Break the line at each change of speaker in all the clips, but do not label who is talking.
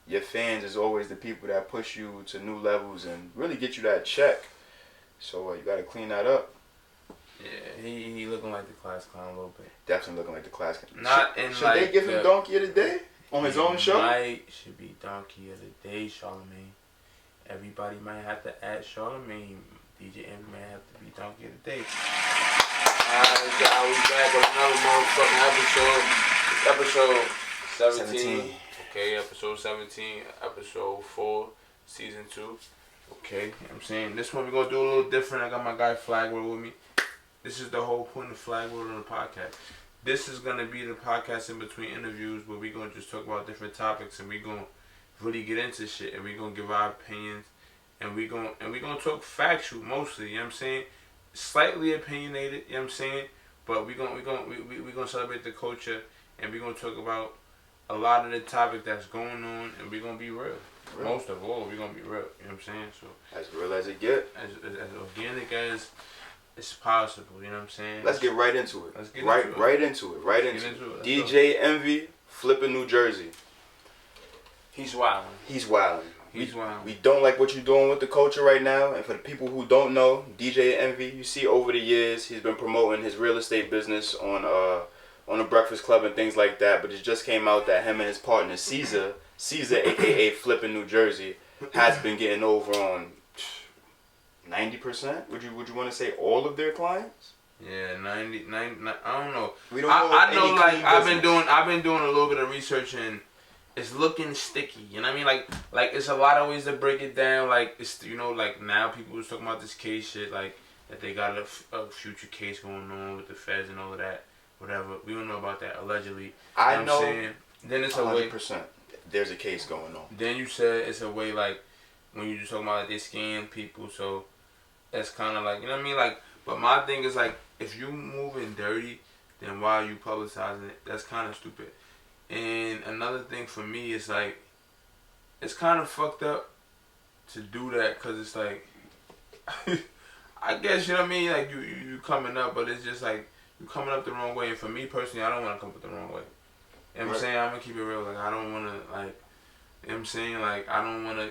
your fans is always the people that push you to new levels and really get you that check. So you got to clean that up.
Yeah, he looking like the class clown a little bit.
Definitely looking like the class clown.
Not
should like they give him Donkey of the Day on his own show?
Should be Donkey of the Day, Charlamagne. Everybody might have to add Charlamagne. DJ Envy might have to be Donkey of the Day. Alright, we back with another motherfucking episode. Episode 17. Okay, episode 17, episode 4, season 2. Okay, you know what I'm saying? This one we're going to do a little different. I got my guy Flagworld with me. This is the whole point of Flagworld on the podcast. This is going to be the podcast in between interviews where we're going to just talk about different topics and we're going to really get into shit and we're going to give our opinions and we're going to talk factual mostly, you know what I'm saying? Slightly opinionated, you know what I'm saying? But we're going to celebrate the culture and we're going to talk about a lot of the topic that's going on and we're going to be real. Most of all, we're going to be real, you know what I'm saying? So
as real as it get.
As organic as it's possible, you know what I'm saying?
Let's get right into it.
Let's get
right into it. DJ Envy, flipping New Jersey.
He's wildin'.
We don't like what you're doing with the culture right now. And for the people who don't know, DJ Envy, you see over the years, he's been promoting his real estate business on the Breakfast Club and things like that. But it just came out that him and his partner, Caesar, aka Flippin' New Jersey, has been getting over on 90%. Would you want to say all of their clients?
Yeah, 90 I don't know.
We don't know.
I know, like I've been doing a little bit of research and it's looking sticky. You know what I mean? Like it's a lot of ways to break it down. Like it's, you know, like now people was talking about this case shit, like that they got a future case going on with the feds and all of that. Whatever. We don't know about that allegedly.
I know.
Then it's
100%. There's a case going on.
Then you said it's a way like when you just talking about like, they scam people, so that's kind of like, you know what I mean? Like, but my thing is like, if you moving dirty, then why are you publicizing it? That's kind of stupid. And another thing for me is like, it's kind of fucked up to do that because it's like, I guess, you know what I mean? Like you coming up, but it's just like you coming up the wrong way. And for me personally, I don't want to come up the wrong way. You know what I'm saying? I'm going to keep it real. Like, I don't want to, like, you know what I'm saying? Like, I don't want to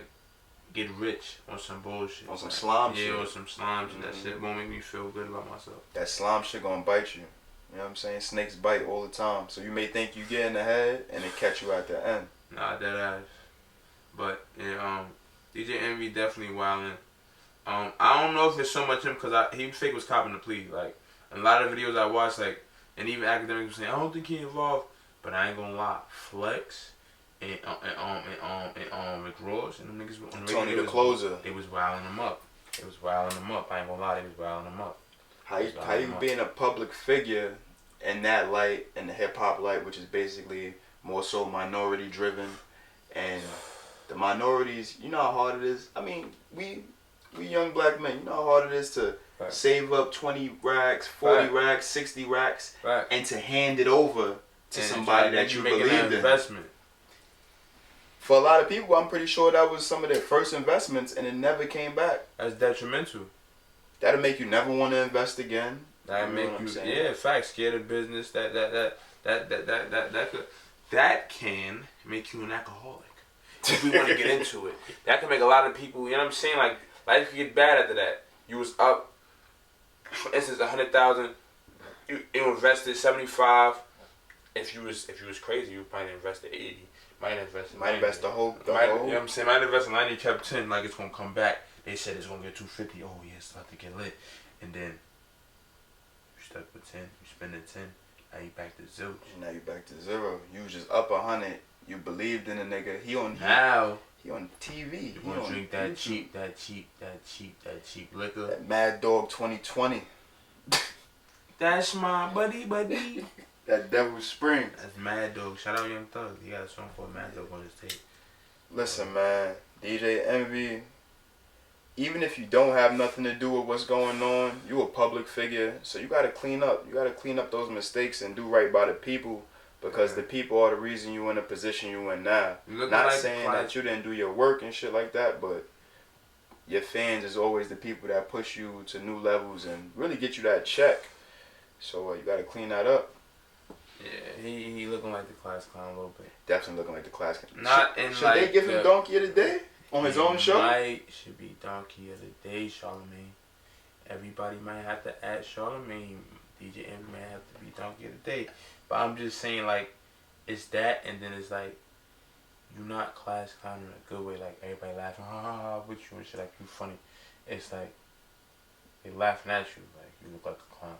get rich on some bullshit.
On some slime shit.
Yeah, on some slime shit. That shit won't make me feel good about myself.
That slime shit going to bite you. You know what I'm saying? Snakes bite all the time. So you may think you get in the head and it catch you at the end.
Nah, dead ass. But, yeah, DJ Envy definitely wildin'. I don't know if it's so much him because he fake was copping the plea. Like, a lot of videos I watched, like, and even academics were saying, I don't think he involved. But I ain't gonna lie, Flex and Rick Ross and them niggas on the
Tony the Closer.
They was wilding them up. I ain't gonna lie, they was wilding them up.
How you being a public figure in that light, in the hip hop light, which is basically more so minority driven, and the minorities, you know how hard it is. I mean, we young black men, you know how hard it is to save up 20 racks, 40 racks, 60 racks, and to hand it over to somebody that you believe in.
Investment.
For a lot of people, I'm pretty sure that was some of their first investments, and it never came back.
That's detrimental.
That'll make you never want to invest again.
That make you, yeah, facts. Scared of business. That can make you an alcoholic. If we want to get into it, that can make a lot of people. You know what I'm saying? Like life could get bad after that. You was up, for instance, 100,000. You invested 75. If you was crazy, you probably invested 80. Might invest
the whole.
You know what I'm saying? Might invest 90, kept 10, like it's gonna come back. They said it's gonna get 250. Oh yeah, it's about to get lit. And then you stuck with 10. You spending 10. Now you back to zero.
Now you back to zero. You was just up 100. You believed in a nigga. He on TV.
You wanna drink that cheap liquor.
That Mad Dog 2020.
That's my buddy.
That Devil Springs.
That's Mad Dog. Shout out Young Thug. He got a song called Mad Dog on his tape.
Listen, man. DJ Envy, even if you don't have nothing to do with what's going on, you a public figure. So you got to clean up. You got to clean up those mistakes and do right by the people. Because the people are the reason you in the position you in now. Not like saying that you didn't do your work and shit like that, but your fans is always the people that push you to new levels and really get you that check. So you got to clean that up.
Yeah, he looking like the class clown a little bit.
Definitely looking like the class clown.
Not in
should
like
they give him Donkey of the Day on his own show?
Should be Donkey of the Day, Charlamagne. Everybody might have to add Charlamagne. DJ Envy might have to be Donkey of the Day. But I'm just saying, like, it's that, and then it's like, you're not class clown in a good way. Like, everybody laughing, with you and shit, like, you funny. It's like, they laughing at you, like, you look like a clown.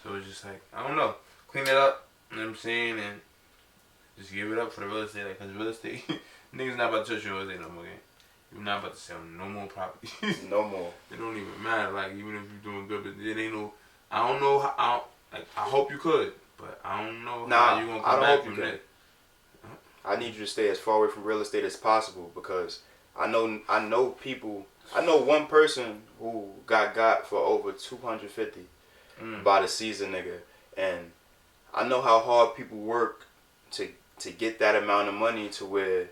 So it's just like, I don't know. Clean it up, you know what I'm saying, and just give it up for the real estate. Like, cause real estate, niggas not about to touch your real estate no more, gang. You're not about to sell no more property.
No more.
It don't even matter, like, even if you're doing good, but it ain't no, I don't know how, I hope you could, but I don't know how you gonna come back from that.
I need you to stay as far away from real estate as possible, because I know people. I know one person who got for over 250 by the season, nigga, and I know how hard people work to get that amount of money to where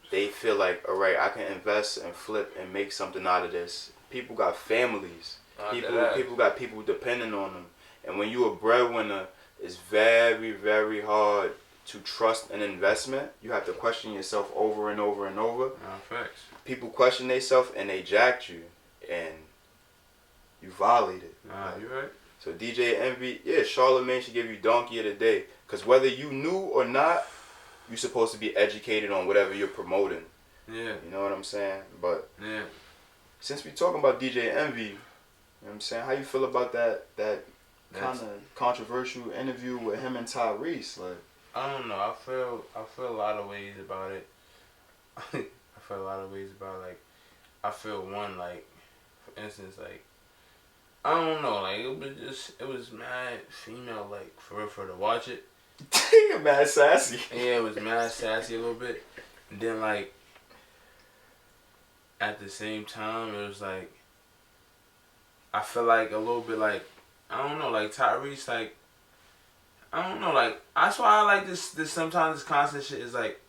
they feel like, all right, I can invest and flip and make something out of this. People got families. People got people depending on them, and when you a breadwinner, it's very, very hard to trust an investment. You have to question yourself over and over and over.
Facts.
People question themselves and they jacked you, and you violated.
You right.
So DJ Envy, yeah, Charlamagne should give you Donkey of the Day, because whether you knew or not, you're supposed to be educated on whatever you're promoting.
Yeah.
You know what I'm saying? But
yeah,
since we talking about DJ Envy, you know what I'm saying, how you feel about that kind of controversial interview with him and Tyrese? Like,
I don't know. I feel a lot of ways about it. Like, I feel one, like, for instance, like, I don't know, like, it was mad female, like, for real, to watch it.
Mad sassy.
Yeah, it was mad sassy a little bit. And then, like, at the same time, it was like, I feel like a little bit like, I don't know, like Tyrese, like, I don't know, like, that's why I like this sometimes this constant shit is like,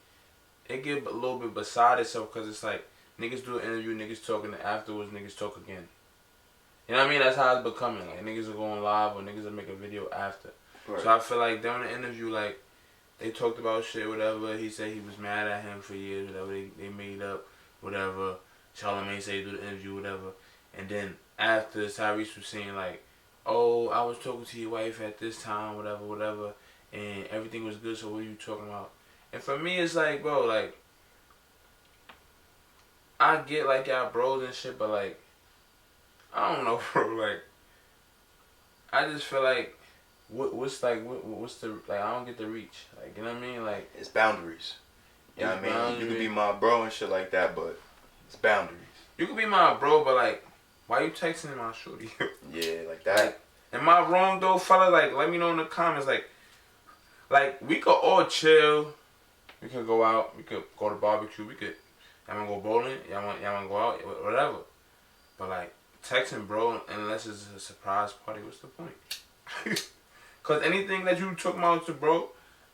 it get a little bit beside itself, because it's like, niggas do an interview, niggas talking, and afterwards niggas talk again. You know what I mean? That's how it's becoming. Like, niggas are going live or niggas are making a video after. Right. So I feel like during the interview, like, they talked about shit, whatever. He said he was mad at him for years, whatever. They made up, whatever. Charlamagne said he do the interview, whatever. And then after, Tyrese was saying, like, oh, I was talking to your wife at this time, whatever, and everything was good, so what are you talking about? And for me, it's like, bro, like, I get, like, y'all bros and shit, but, like, I don't know, bro, like, I just feel like, what's the, like, I don't get the reach, like, you know what I mean, like,
it's boundaries, you know what I mean, boundaries. You could be my bro and shit like that, but it's boundaries. You
could be my bro, but, like, why you texting my shorty?
Yeah, like that.
Like, am I wrong, though, fella? Like, let me know in the comments, like, we could all chill, we could go out, we could go to barbecue, y'all wanna go bowling, y'all wanna go out, whatever, but, like, texting bro, unless it's a surprise party, what's the point? Cause anything that you talk about to bro,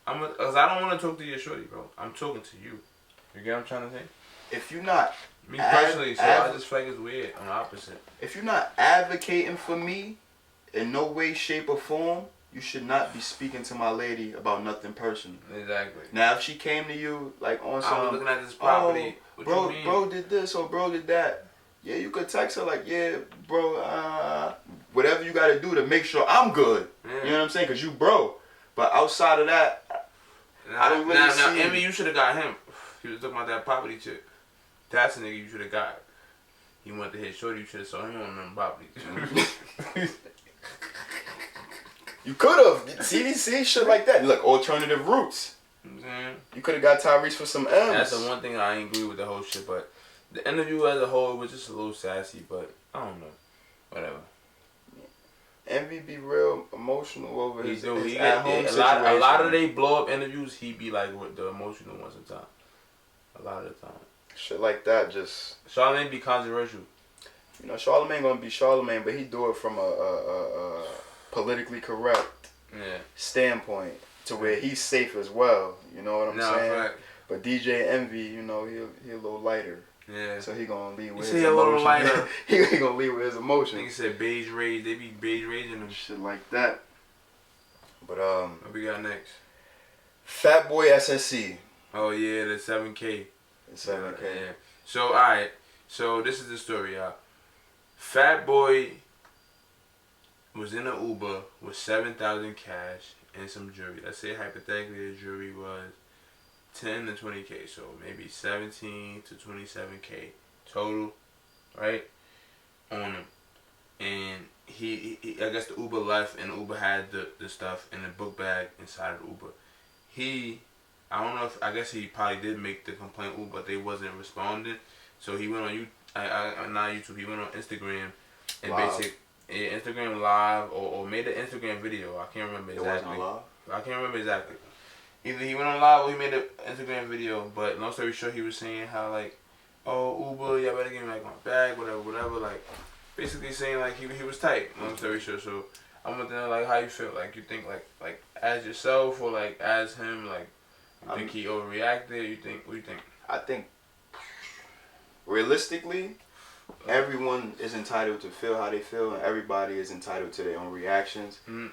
cause I don't want to talk to your shorty, bro. I'm talking to you. You get what I'm trying to say?
If you're not
me personally, I just feel like it's weird. I'm the opposite.
If you're not advocating for me in no way, shape, or form, you should not be speaking to my lady about nothing personal.
Exactly.
Now, if she came to you like on some,
I was looking at this property.
Oh, bro did this or bro did that. Yeah, you could text her like, yeah, bro, whatever you got to do to make sure I'm good. Yeah. You know what I'm saying? Because you bro. But outside of that, I don't really see.
Now, Emmy, you should have got him. He was talking about that property chick. That's a nigga you should have got. He wanted to hit shorty, you should have saw him on them properties.
You could have. CDC, shit like that. Look, alternative routes. You could have got Tyrese for some M's.
That's the one thing I ain't agree with the whole shit, but the interview as a whole was just a little sassy, but I don't know. Whatever.
Envy be real emotional over his
at-home situation. A lot of they blow up interviews, he be like with the emotional ones sometimes. A lot of the time.
Shit like that just...
Charlamagne be controversial.
You know, Charlamagne gonna be Charlamagne, but he do it from a politically correct standpoint to where he's safe as well. You know what I'm saying? Right. But DJ Envy, you know, he a little lighter.
Yeah.
So he gonna leave with
his emotion. A little lighter.
he gonna leave with his emotion.
Nigga said beige rage. They be beige raging them.
Shit like that. But
what we got next?
Fat Boy SSC.
Oh yeah, the 7K.
The 7K.
Yeah. So alright. So this is the story, y'all. Fat Boy was in an Uber with 7,000 cash and some jewelry. Let's say hypothetically the jewelry was 10 to 20K, so maybe 17 to 27K total, right? On him. And he I guess the Uber left and the Uber had the stuff in the book bag inside of the Uber. I guess he probably did make the complaint Uber, but they wasn't responding. So he went on not YouTube, he went on Instagram and Instagram live or made an Instagram video. I can't remember exactly.
It wasn't live?
I can't remember exactly. Either he went on live or he made an Instagram video, but long story short, he was saying how like, oh Uber, y'all better give me like my bag, whatever, like basically saying like he was tight. Long story short, so I want to know like how you feel, like you think like as yourself or like as him, like you think he overreacted? What do you think?
I think realistically, everyone is entitled to feel how they feel, and everybody is entitled to their own reactions. Mm-hmm.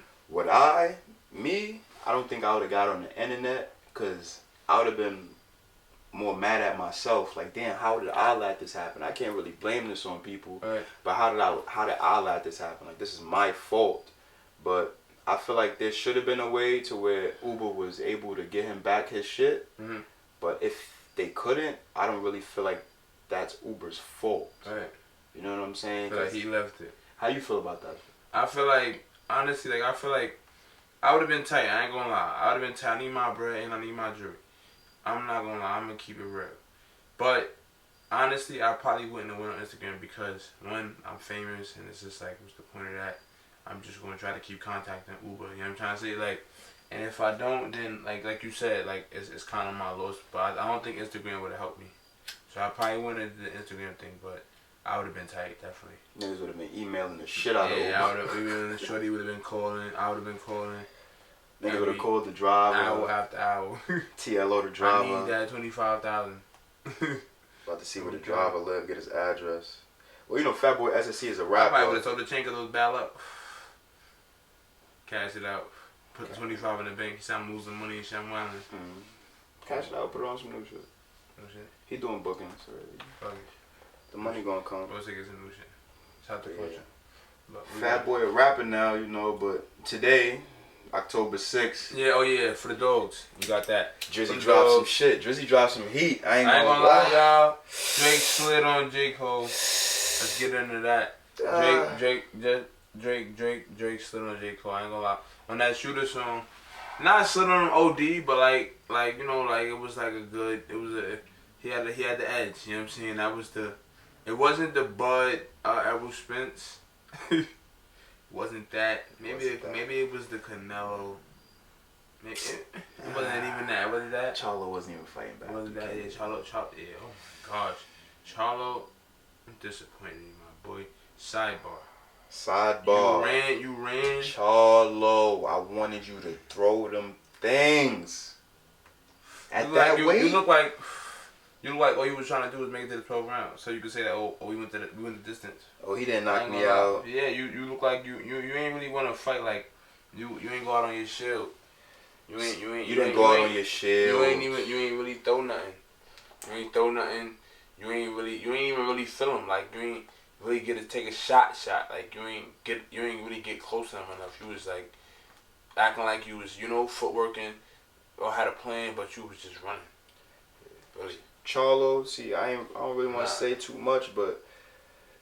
I don't think I would have got on the internet, because I would have been more mad at myself. Like, damn, how did I let this happen? I can't really blame this on people, right. But how did I let this happen? Like, this is my fault. But I feel like there should have been a way to where Uber was able to get him back his shit. Mm-hmm. But if they couldn't, I don't really feel like that's Uber's fault. Right. You know what I'm saying?
Like he left it.
How you feel about that?
I feel like, honestly, like I feel like I would have been tight. I ain't gonna lie. I would have been tight. I need my bread and I need my jewelry. I'm not gonna lie. I'm gonna keep it real. But honestly, I probably wouldn't have went on Instagram because, one, I'm famous and it's just like, what's the point of that? I'm just gonna try to keep contacting Uber. You know what I'm trying to say? Like, and if I don't, then like you said, like it's kind of my loss. But I don't think Instagram would have helped me. So I probably went into the Instagram thing, but I would have been tight, definitely.
Niggas would have been emailing the shit out of Uber.
Yeah, I would have emailing. Shorty would have been calling. I would have been calling.
Niggas would have called the driver.
Hour after hour.
TLO the driver.
I need that 25,000.
About to see where the driver live, get his address. Well, you know, Fat Boy SSC is a rapper.
I probably would have told the Chinka to bail up. Cash it out. Put the 25 in the bank. He said I'm losing money and shit. I'm wilding.
Cash it out. Put it on some new shit.
New shit?
He doing bookings already.
Fuck it.
The money gonna come.
We'll take it some new shit. Shout out to Culture.
Fat Boy a rapper now, you know, but today, October 6th.
Yeah, oh yeah, for the dogs. You got that.
Drizzy dropped some shit. Drizzy dropped some heat. I ain't gonna
lie, y'all. Drake slid on J. Cole. Let's get into that. Drake slid on J. Cole. I ain't gonna lie. On that Shooter song, not slid on him OD, but like you know, like it was like a good. It was a he had the edge. You know what I'm saying? That was the. It wasn't the Bud Errol Spence. Wasn't that? Maybe it was the Canelo. Maybe it wasn't even that. Was it that?
Charlo wasn't even fighting back.
Wasn't that? Yeah, Charlo. Yeah. Oh my gosh, Charlo. I'm disappointed in my boy. Sidebar. You ran.
Charlo, I wanted you to throw them things. At that weight.
You look like all you was trying to do was make it to the 12th round, so you could say that we went the distance.
Oh, he didn't knock me out.
Yeah, you look like you ain't really want to fight, like you ain't go out on your shield. You didn't go out on your shield. You ain't really throw nothing. You ain't throw nothing. You ain't even really feel him. Like you ain't really get to take a shot. Like you ain't really get close to him enough. You was like acting like you was footworking or had a plan, but you was just running. Really.
Charlo, see, I don't really want to say too much, but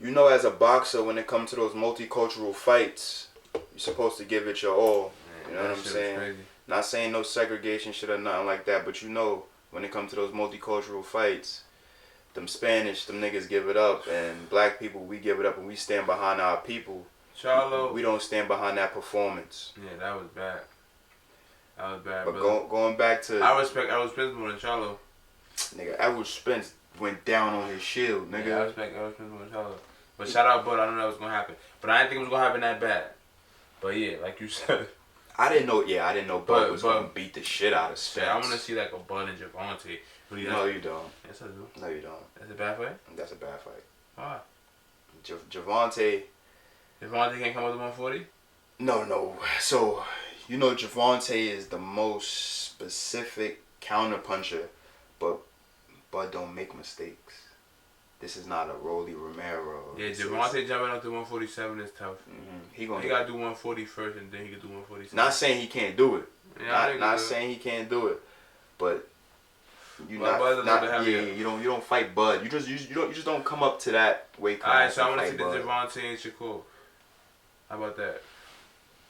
you know, as a boxer, when it comes to those multicultural fights, you're supposed to give it your all. You know what I'm saying? Crazy. Not saying no segregation shit or nothing like that, but you know, when it comes to those multicultural fights, them Spanish, them niggas give it up, and black people, we give it up, and we stand behind our people.
Charlo,
we don't stand behind that performance.
Yeah, that was bad.
But going back to,
I respect more than Charlo.
Nigga, Errol Spence went down on his shield, nigga.
Yeah, I respect Errol Spence more than Charlo. But shout out Bud, I don't know that was gonna happen. But I didn't think it was gonna happen that bad. But yeah, like you said.
I didn't know Bud was gonna beat the shit out of Spence.
I wanna see like a Bud and Javante.
No, you don't.
Yes, I do.
No, you don't.
That's a bad fight?
That's a bad fight.
Why?
Javante
can't come up to 140?
No. So, You know, Javante is the most specific counterpuncher, but don't make mistakes. This is not a Rolly Romero.
Yeah, Javante jumping up to 147 is tough.
He
got to do 140 first, and then he can do 147.
Not saying he can't do it.
Yeah,
not saying he can't do it, but you you don't fight Bud. You just don't come up to that weight class.
All right, so I want to see the Javante and Shakur. How about that?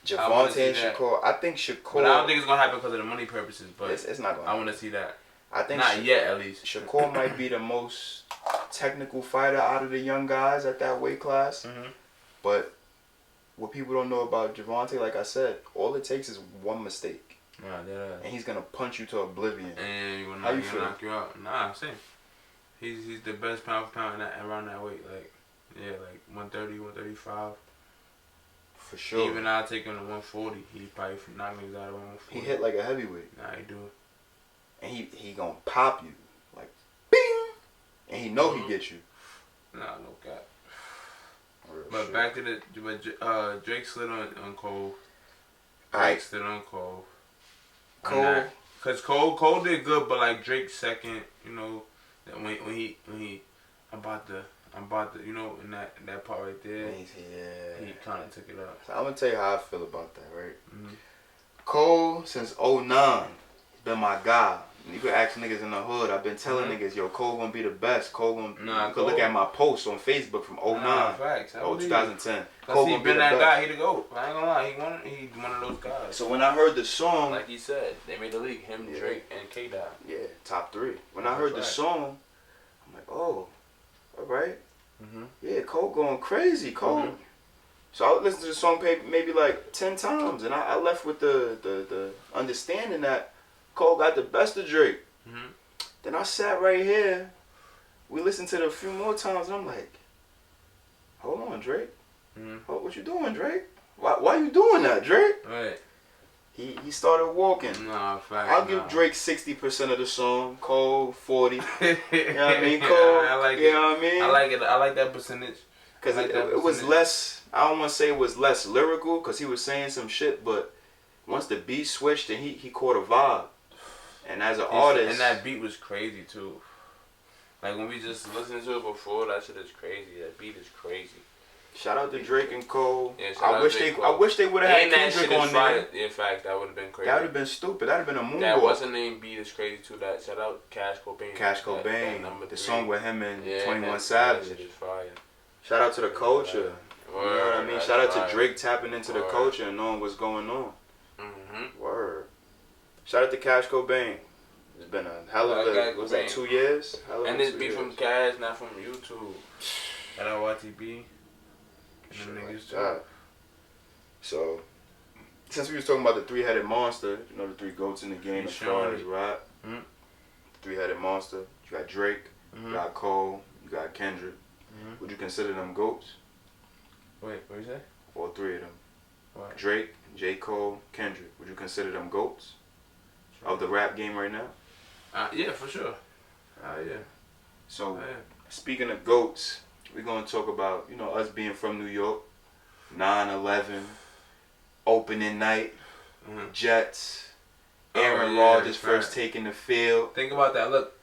Javante and Shakur. I think Shakur.
But I don't think it's gonna happen because of the money purposes. But
it's not gonna.
I want to see that.
I think
not yet, at least.
Shakur might be the most technical fighter out of the young guys at that weight class. But what people don't know about Javante, like I said, all it takes is one mistake. And he's gonna punch you to oblivion.
And how you feel? Knock you out. Nah, I'm saying he's the best pound for pound around that weight. Like 130, 135.
For sure.
Even I'll take him to 140. He probably knock niggas out of 140.
He hit like a heavyweight.
Nah, he do.
And he gonna pop you like bing, and he know he get you.
Nah, no cap. But back to the Drake slid on Cole. Drake slid on Cole. Cause Cole did good, but like Drake second. You know, when he I'm about to you know in that part right there. He kind of took it up.
So I'm gonna tell you how I feel about that, right? Cole since 2009, he's been my guy. You could ask niggas in the hood. I've been telling niggas, yo, Cole gonna be the best. Cole gonna. You could look at my posts on Facebook from 2009.
Facts.
2010.
Cole he been that guy. He the GOAT. I ain't gonna lie. He's one of those guys.
So when I heard the song,
like he said, they made the league. Him, Drake, and K-Dot.
Yeah, top 3. When I heard the song, I'm like, oh, all right. Yeah, Cole going crazy. Cole. So I would listen to the song maybe like 10 times, and I left with the understanding that Cole got the best of Drake. Then I sat right here. We listened to it a few more times, and I'm like, hold on, Drake. What you doing, Drake? Why you doing that, Drake?
Right.
He started walking.
Nah, fact.
I'll give Drake 60% of the song, Cole 40. You know what I mean? Cole,
I like
you know what I mean?
I like it. I like that percentage.
Because it was less, I don't want to say it was less lyrical, because he was saying some shit, but once the beat switched, and he caught a vibe. And as an artist...
And that beat was crazy, too. Like, when we just listened to it before, that shit is crazy. That beat is crazy.
Shout out to Drake and Cole.
Yeah,
I wish they would have had Kendrick on there.
In fact, that would have been crazy.
That would have been stupid. That would have been a moonwalk.
That what's the name beat is crazy too. That shout out Cash Cobain.
Cash Cobain. The song with him and 21 Savage.
That is fire.
Shout out to the culture. You know what I mean? Shout out to Drake tapping into the culture and knowing what's going on. Word. Shout out to Cash Cobain. It's been a hell of a, what was that, 2 years?
And this beat from Cash, not from YouTube. Shout out YTB.
So, since we was talking about the 3-headed monster, you know the 3 goats in the game as far as rap. 3-headed monster. You got Drake, you got Cole, you got Kendrick. Would you consider them goats?
Wait, what you say?
All 3 of them.
What?
Drake, J. Cole, Kendrick. Would you consider them goats of the rap game right now?
Yeah, for sure. Yeah.
So, speaking of goats, we're going to talk about, you know, us being from New York, 9/11, opening night, Jets, Aaron Rodgers first taking the field.
Think about that. Look,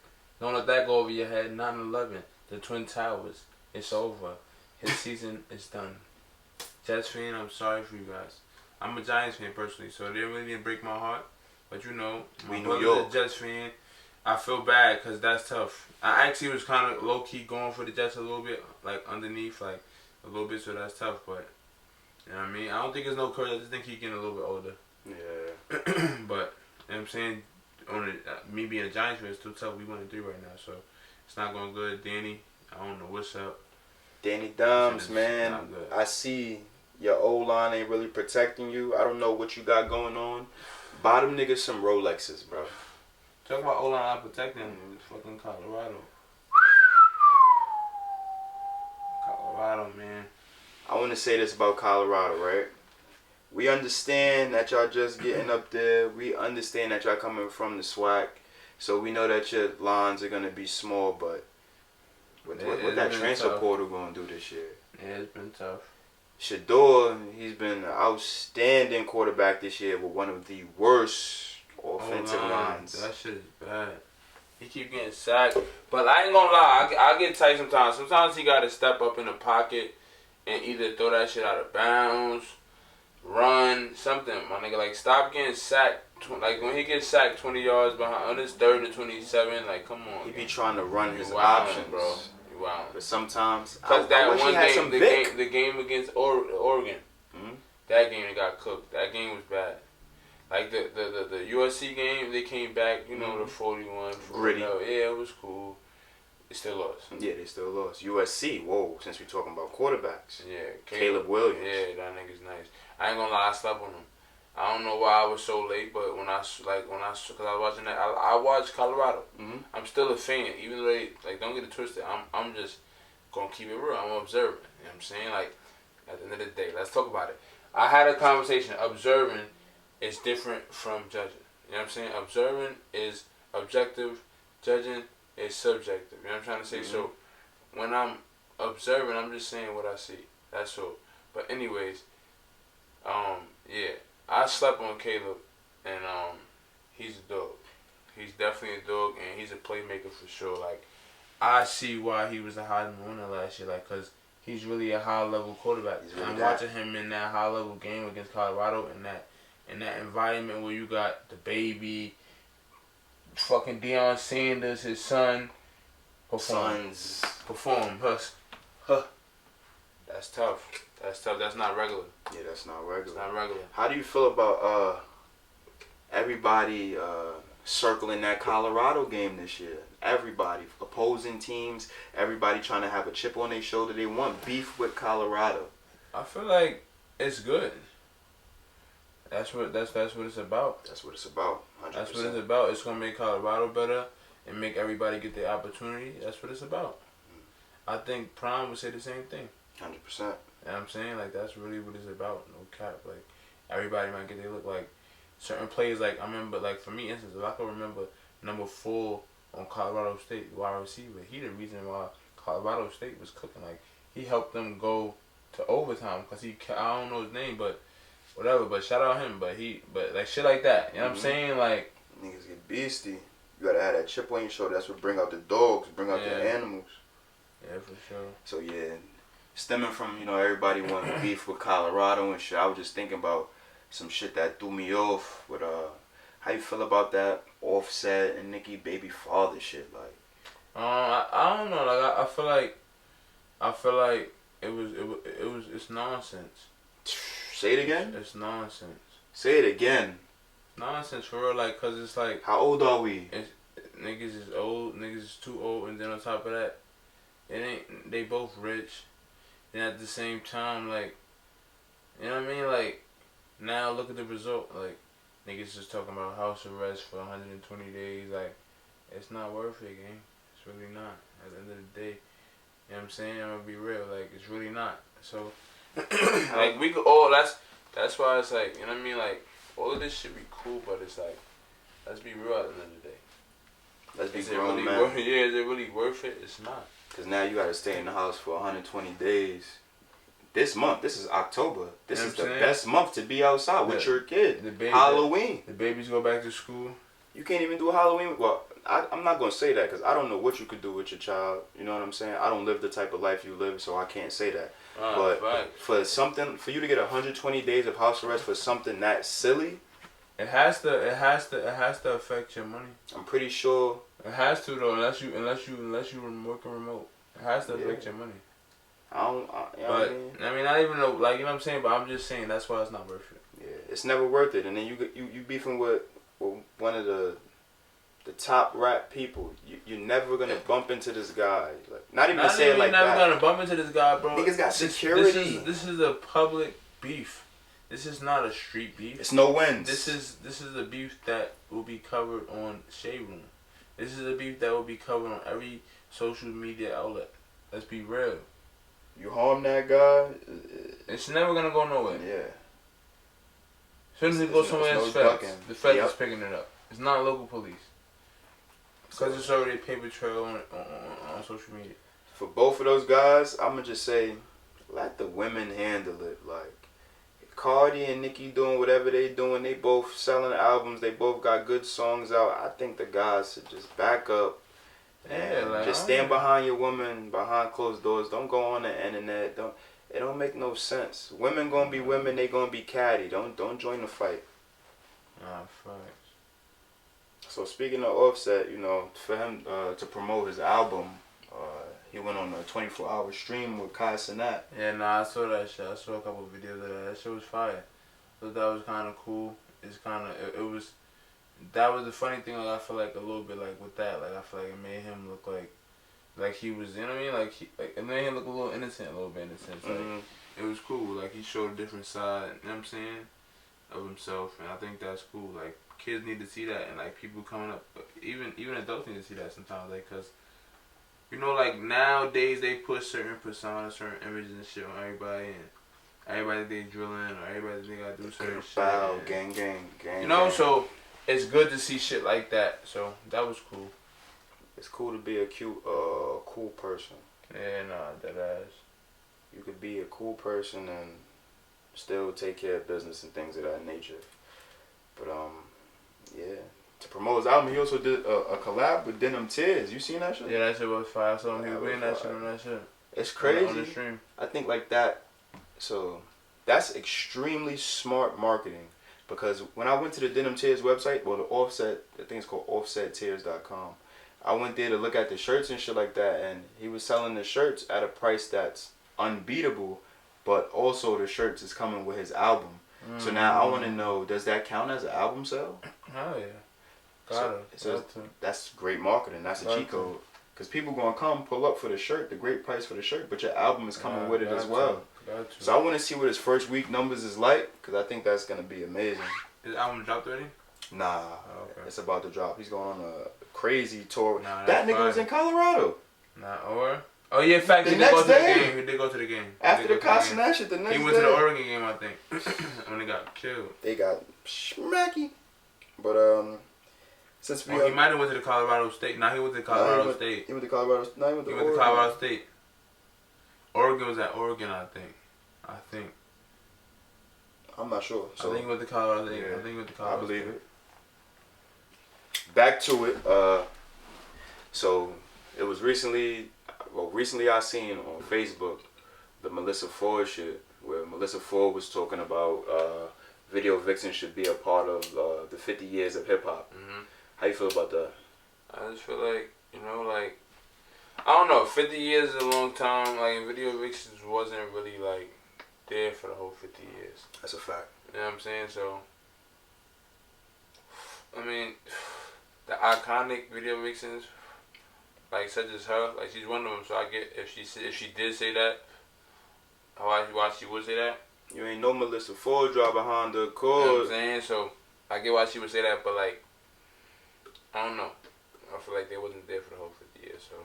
don't let that go over your head. 9/11, the Twin Towers, it's over. His season is done. Jets fan, I'm sorry for you guys. I'm a Giants fan personally, so they really didn't break my heart. But you know, my brother's a Jets fan. I feel bad because that's tough. I actually was kind of low-key going for the Jets a little bit, like underneath, like a little bit, so that's tough. But, you know what I mean? I don't think it's no curse. I just think he's getting a little bit older.
Yeah.
But, you know what I'm saying? Me being a Giants fan is too tough. We 1-3 right now, so it's not going good. Danny, I don't know what's up.
Danny Dimes, man. I see your O-line ain't really protecting you. I don't know what you got going on. Buy them niggas some Rolexes, bro.
Talk about O-line not protecting fucking Colorado. Colorado, man.
I want to say this about Colorado, right? We understand that y'all just getting up there. We understand that y'all coming from the SWAC. So we know that your lines are going to be small, but what that transfer portal going to do this year?
Yeah, it's been tough.
Shador, he's been an outstanding quarterback this year with one of the worst offensive lines.
That shit is bad. He keep getting sacked. But I ain't gonna lie, I get tight sometimes. Sometimes he gotta step up in the pocket and either throw that shit out of bounds, run, something, my nigga. Like, stop getting sacked. Like, when he gets sacked 20 yards behind, on his 3rd and 27, like, come on.
He be trying to run his
wildin',
options,
bro. You wildin'.
But sometimes,
because that one game,
the
game against Oregon, that game they got cooked. That game was bad. Like the USC game, they came back, you know, the 41.
Gritty.
Yeah, it was cool. They still lost.
Yeah, they still lost. USC, whoa, since we talking about quarterbacks.
Yeah,
Caleb Williams.
Yeah, that nigga's nice. I ain't gonna lie, I slept on him. I don't know why I was so late, but because I was watching that, I watched Colorado. I'm still a fan, even though they, like, don't get it twisted. I'm just gonna keep it real. I'm observing. You know what I'm saying? Like, at the end of the day, let's talk about it. I had a conversation. Observing is different from judging. You know what I'm saying? Observing is objective. Judging is subjective. You know what I'm trying to say? So, when I'm observing, I'm just saying what I see. That's all. But anyways, yeah. I slept on Caleb, and he's a dog. He's definitely a dog, and he's a playmaker for sure. Like, I see why he was a Heisman winner last year, like, because he's really a high-level quarterback. Really I'm watching him in that high-level game against Colorado, in that environment where you got the baby, fucking Deion Sanders, his son, perform. Huh. That's tough. That's tough. That's not regular.
Yeah, that's not regular.
It's not regular.
How do you feel about everybody circling that Colorado game this year? Everybody, opposing teams, everybody trying to have a chip on their shoulder. They want beef with Colorado.
I feel like it's good. That's what it's about.
That's what it's about. 100%.
That's what it's about. It's gonna make Colorado better and make everybody get the opportunity. That's what it's about. I think Prime would say the same thing.
100%.
You know what I'm saying? Like, that's really what it's about. No cap. Like, everybody might get they look like certain players. Like, I remember, like, for me, instance, if I can remember number 4 on Colorado State, wide receiver, he the reason why Colorado State was cooking. Like, he helped them go to overtime because I don't know his name, but whatever. But shout out him. But like, shit like that. You know what I'm saying? Like,
niggas get beastie. You gotta have that chip on your shoulder. That's what bring out the dogs, bring out the animals.
Yeah, for sure.
So, yeah. Stemming from, everybody wanting beef with Colorado and shit, I was just thinking about some shit that threw me off with, how you feel about that Offset and Nicki baby father shit, like?
I don't know, like, I feel like it's nonsense.
Say it again?
It's nonsense.
Say it again.
Nonsense, for real, like, cause it's like.
How old are we?
Niggas is old, niggas is too old, and then on top of that, they both rich. And at the same time, like, you know what I mean? Like, now look at the result. Like, niggas just talking about house arrest for 120 days. Like, it's not worth it, gang. It's really not. At the end of the day, you know what I'm saying? I'm gonna be real. Like, it's really not. So, like, we could all, that's why it's like, you know what I mean? Like, all of this should be cool, but it's like, let's be real at the end of the day.
Let's be
grown, man. Is it really worth it? It's not.
Because now you got to stay in the house for 120 days. This month, this is October. This is the best month to be outside with your kid. Halloween.
The babies go back to school.
You can't even do Halloween. Well, I'm not going to say that because I don't know what you could do with your child. You know what I'm saying? I don't live the type of life you live, so I can't say that. But for you to get 120 days of house arrest for something that silly,
it has to affect your money.
I'm pretty sure.
It has to though, unless you working remote. It has to affect your money. I mean, not even though, like, you know what I'm saying, but I'm just saying that's why it's not worth it.
Yeah, it's never worth it. And then you beefing with one of the top rap people. You're never gonna bump into this guy. Like, not even saying like that.
You're never gonna bump into this guy, bro.
Niggas got security.
This is a public beef. This is not a street beef.
It's no wins.
This is a beef that will be covered on Shade Room. This is a beef that will be covered on every social media outlet. Let's be real.
You harm that guy,
it's never gonna go nowhere.
Yeah.
As soon as it goes somewhere, the feds is picking it up. It's not local police. Because it's already a paper trail on social media.
For both of those guys, I'm gonna just say, let the women handle it. Like Cardi and Nicki doing whatever they doing. They both selling albums. They both got good songs out. I think the guys should just back up and
like,
just stand behind your woman behind closed doors. Don't go on the internet. It don't make no sense. Women gonna be women. They gonna be catty. Don't join the fight.
Nah, facts.
So speaking of Offset, you know, for him to promote his album, he went on a 24-hour stream with Kai Cenat.
Yeah, nah, I saw that shit. I saw a couple of videos of that. That shit was fire. So that was kind of cool. It's kind of, it was, that was the funny thing. Like, I feel like a little bit like with that, like I feel like it made him look like he was, you know what I mean? Like it made him look a little innocent, a little bit in a sense. Like, it was cool. Like he showed a different side, you know what I'm saying, of himself, and I think that's cool. Like kids need to see that, and like people coming up, even adults need to see that sometimes, like, cause you know, like nowadays they put certain personas, certain images and shit on everybody, and everybody they drilling or everybody they gotta do certain shit.
Bow, gang.
You know,
gang.
so it's good to see shit like that. So that was cool.
It's cool to be a cool person.
Yeah, nah, that ass.
You could be a cool person and still take care of business and things of that nature. But yeah. To promote his album, he also did a collab with Denim Tears. You seen that shit?
Yeah, that shit was fire. So he was wearing that shit
fire.
on that shit.
It's crazy.
On the stream.
I think like that. So that's extremely smart marketing, because when I went to the Denim Tears website, well, the Offset, I think it's called offsettears.com. I went there to look at the shirts and shit like that, and he was selling the shirts at a price that's unbeatable, but also the shirts is coming with his album. So now I want to know, does that count as an album sale?
Hell yeah.
So that's great marketing. That's a cheat code. Because people going to come pull up for the shirt, the great price for the shirt, but your album is coming with it as well. So I want to see what his first week numbers is like, because I think that's going to be amazing.
His album dropped already?
Nah, It's about to drop. He's going on a crazy tour.
Nah,
that nigga was in Colorado.
Oh yeah, in fact, he did go to the game. He did go to the game.
After the Kai Cenat shit, the next day.
He went to the Oregon game, I think, when they got killed.
They got smacky. But since we
he might have went to the Colorado State. Nah, he went to Colorado State.
He went to Colorado. No, he went to Oregon.
Colorado State. Oregon was at Oregon, I think.
I'm not sure. So,
I think he went to Colorado State.
Yeah,
I think he went to Colorado
I believe
State.
it. Back to it. So it was recently I seen on Facebook the Melissa Ford shit, where Melissa Ford was talking about video vixen should be a part of the 50 years of hip hop.
Mm-hmm.
How you feel about that?
I just feel like, you know, like, I don't know, 50 years is a long time. Like, video vixens wasn't really like there for the whole 50 years.
That's a fact.
You know what I'm saying? So, I mean, the iconic video vixens, like such as her, like she's one of them. So I get if she did say that, why she would say that.
You ain't no Melissa Ford driving Honda Accord.
You know what I'm saying? So I get why she would say that, but like, I don't know. I feel like they wasn't there for the whole 50 years, so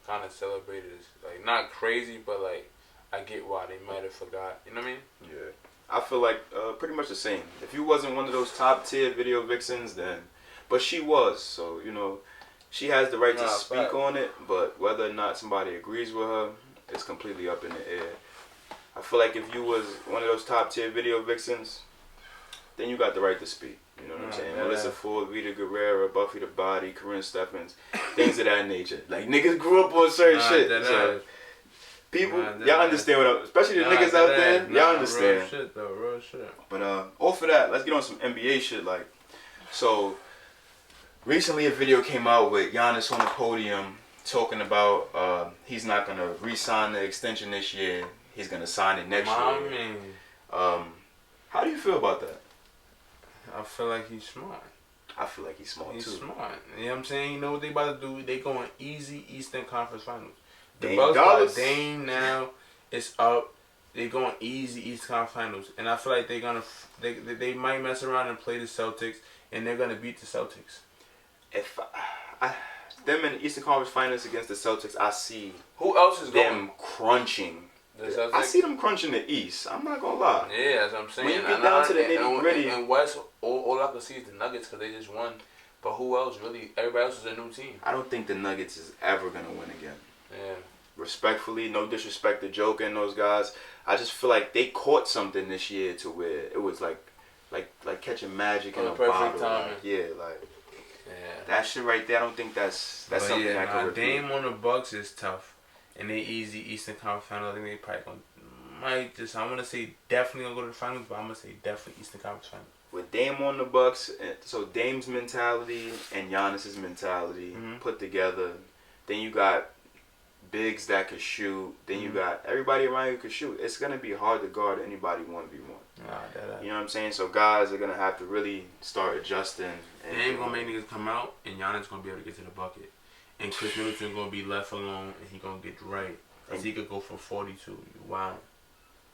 kind of celebrated it. Like, not crazy, but like, I get why they might have forgot. You know what I mean?
Yeah. I feel like pretty much the same. If you wasn't one of those top tier video vixens, then, but she was, so you know, she has the right to speak on it. But whether or not somebody agrees with her, it's completely up in the air. I feel like if you was one of those top tier video vixens, then you got the right to speak. You know what I'm saying? Melissa Ford, Rita Guerrera, Buffy the Body, Corinne Stephens, things of that nature. Like, niggas grew up on certain shit. So people, y'all understand what I'm, especially the niggas out there, y'all understand.
Real shit though, real shit.
But off of that, let's get on some NBA shit. Like, so recently a video came out with Giannis on the podium talking about he's not gonna re-sign the extension this year. He's gonna sign it next year. How do you feel about that?
I feel like he's smart.
I feel like he's smart too.
He's smart. You know what I'm saying? You know what they about to do? They going easy Eastern Conference Finals. The
Dame
Bucks
Dallas.
got Dame now. It's up. They going easy Eastern Conference Finals, and I feel like they might mess around and play the Celtics, and they're gonna beat the Celtics.
If them in the Eastern Conference Finals against the Celtics, I see
who else is
them crunching. I see them crunching the East. I'm not gonna lie.
Yeah, that's what I'm saying.
When you get down to the nitty gritty,
and West, all I can see is the Nuggets because they just won. But who else really? Everybody else is a new team.
I don't think the Nuggets is ever gonna win again.
Yeah.
respectfully, no disrespect to Joker and those guys, I just feel like they caught something this year to where it was like catching magic in a bottle. Like, yeah, like that shit right there. I don't think that's something I could repeat.
Dame on the Bucks is tough, and they easy Eastern Conference Finals. I think they probably I'm gonna say definitely gonna go to the finals, but I'm gonna say definitely Eastern Conference Finals.
With Dame on the Bucks, so Dame's mentality and Giannis's mentality put together, then you got bigs that could shoot. Then you got everybody around you who could shoot. It's gonna be hard to guard anybody 1v1. You know what I'm saying? So guys are gonna have to really start adjusting.
And they ain't gonna make niggas come out, and Giannis gonna be able to get to the bucket, and Chris Middleton gonna be left alone, and he gonna get right, cause he could go for 42. Wow.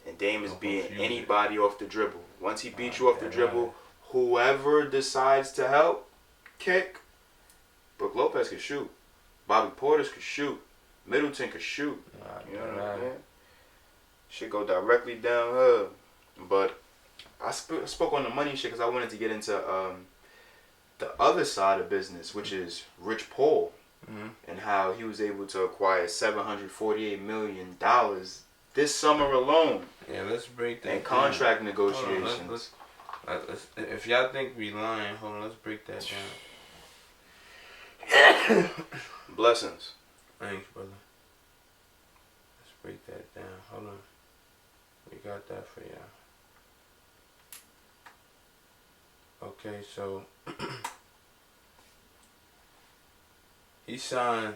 And Dame is beating anybody off the dribble. Once he beats you off the dribble, whoever decides to help kick, Brook Lopez can shoot. Bobby Portis can shoot. Middleton can shoot. You know what I'm saying? Should go directly downhill. But I spoke on the money shit because I wanted to get into the other side of business, which is Rich Paul, and how he was able to acquire $748 million this summer alone.
Yeah, let's break that.
And contract negotiations.
Let's, if y'all think we lying, hold on, let's break that down.
Blessings.
Thanks, brother. Let's break that down. Hold on. We got that for y'all. Okay, so he signed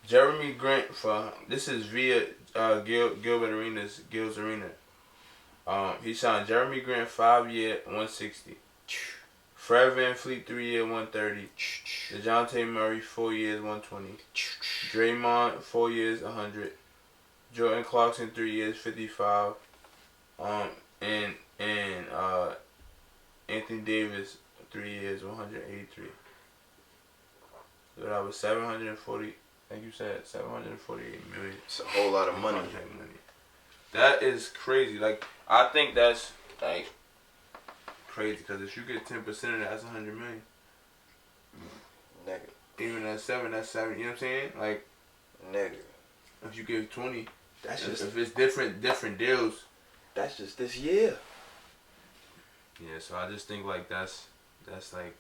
Jeremy Grant for, this is via Gil's Arena. He signed Jeremy Grant 5-year, 160. Fred VanVleet 3-year, 130. DeJounte Murray 4 years, 120. Draymond 4 years, 100. Jordan Clarkson 3 years, 55. And Anthony Davis 3 years, 183. So that was 740. Like you said, 748 million.
It's a whole lot of money.
That is crazy. Like, I think that's like crazy because if you get 10% of that, that's 100 million.
Negative.
Even at 7, that's 7. You know what I'm saying? Like,
negative.
If you give 20,
that's just
if it's different deals.
That's just this year.
Yeah, so I just think like that's like.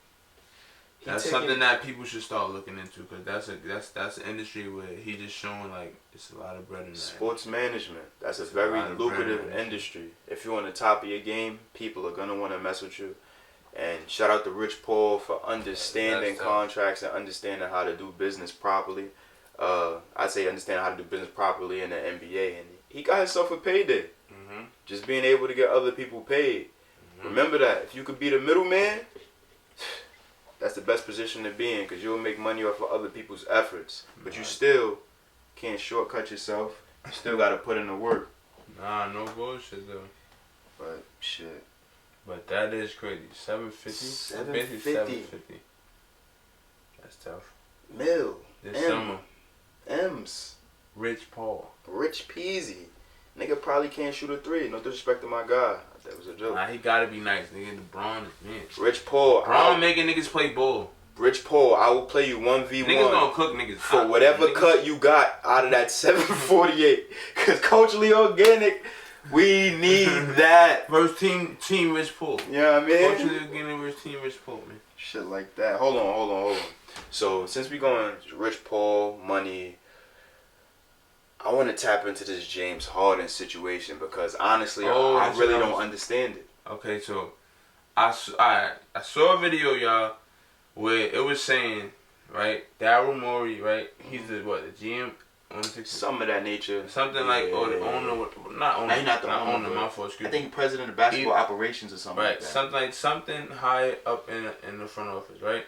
That's something that people should start looking into because that's an industry where he just showing like it's a lot of bread in that.
Sports management. That's a very lucrative industry. If you're on the top of your game, people are gonna want to mess with you. And shout out to Rich Paul for understanding contracts and understanding how to do business properly. I'd say understand how to do business properly in the NBA, and he got himself a payday. Just being able to get other people paid. Remember that if you could be the middleman. That's the best position to be in because you'll make money off of other people's efforts. But you still can't shortcut yourself. You still got to put in the work.
Nah, no bullshit though.
But shit.
But that is crazy. 750? 750. That's tough.
Mill.
This summer.
M's.
Rich Paul.
Rich Peasy. Nigga probably can't shoot a 3. No disrespect to my guy. That was a joke.
Nah, he gotta be nice. Nigga, LeBron is man.
Rich Paul.
LeBron making niggas play ball.
Rich Paul, I will play you 1v1.
Niggas gonna cook niggas.
For whatever cut you got out of that 748. Because culturally organic, we need that.
First team Rich Paul.
You know what I mean?
Culturally organic first team Rich Paul, man.
Shit like that. Hold on. So, since we going Rich Paul, money, I want to tap into this James Harden situation because honestly, I really don't understand it.
Okay, so I saw a video, y'all, where it was saying, right, Daryl Morey, right, he's the GM on
some of that nature,
something like or the owner, not owner,
not the owner,
my fault, excuse
me. I think president of basketball operations or something.
Right,
like that.
something high up in the front office, right.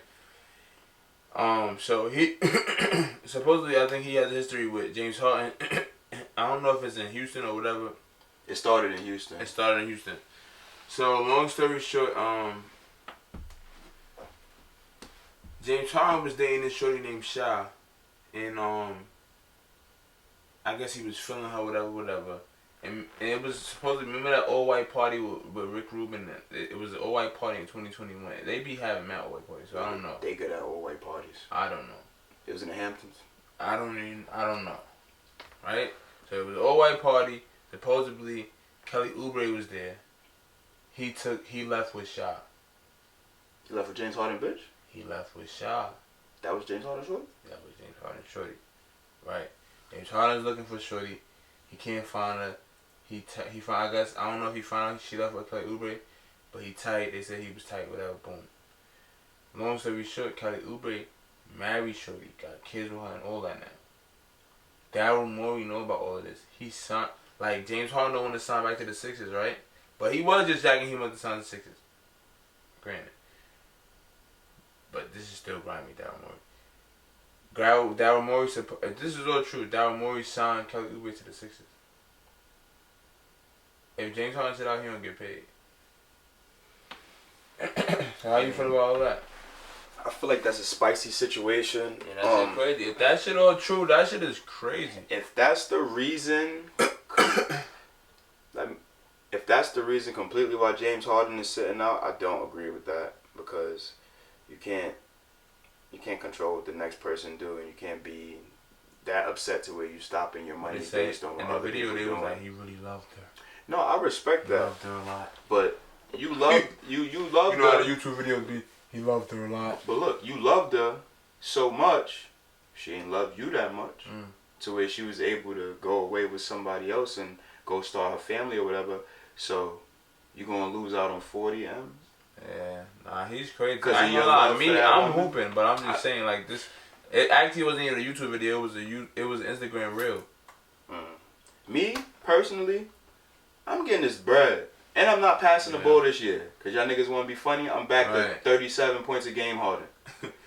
So he supposedly I think he has a history with James Harden. I don't know if it's in Houston or whatever.
It started in Houston.
So long story short, James Harden was dating this shorty named Sha, and I guess he was feeling her, whatever. And it was supposedly, remember that all-white party with Rick Rubin? It was an all-white party in 2021. They be having mad all-white parties, so I don't know.
They good at all-white parties.
I don't know.
It was in the Hamptons?
I don't know. right? So it was an all-white party. Supposedly, Kelly Oubre was there. He left with Sha.
He left with James Harden, bitch?
He left with Sha.
That was James Harden, shorty?
That was James Harden, shorty. Right. James Harden's looking for shorty. He can't find her. He found, I guess, I don't know if he found she left with Kelly Oubre, but he tight. They said he was tight, whatever, boom. Long story short, Kelly Oubre married shorty, got kids with her and all that now. Daryl Morey know about all of this. He signed, like, James Harden don't want to sign back to the Sixers, right? But he was just jacking him up to sign the Sixers. Granted. But this is still grimy, Daryl Morey. Daryl Morey, this is all true. Daryl Morey signed Kelly Oubre to the Sixers. If James Harden sit out, he don't get paid. So how you feel about all that?
I feel like that's a spicy situation.
Yeah, that shit crazy. If that shit all true, that shit is crazy.
If that's the reason, if that's the reason completely why James Harden is sitting out, I don't agree with that, because you can't control what the next person do, and you can't be that upset to where you stopping your money based on what
in the
other
video
people
they
doing.
was like he really loved her.
No, I respect
He
that.
loved her a lot.
But you love you love
You know how
her.
the YouTube video be? He loved her a lot.
But look, you loved her so much, she ain't loved you that much, to where she was able to go away with somebody else and go start her family or whatever. So you gonna lose out on 40 M.
Yeah, nah, he's crazy.
'Cause
I
of
ain't
your
gonna lie,
love
me,
for that
I'm
woman?
hooping, but I'm just saying like this. It actually wasn't even a YouTube video. It was Instagram reel.
Me personally, I'm getting this bread, and I'm not passing the ball this year. Cause y'all niggas wanna be funny. I'm back to 37 points a game Harden.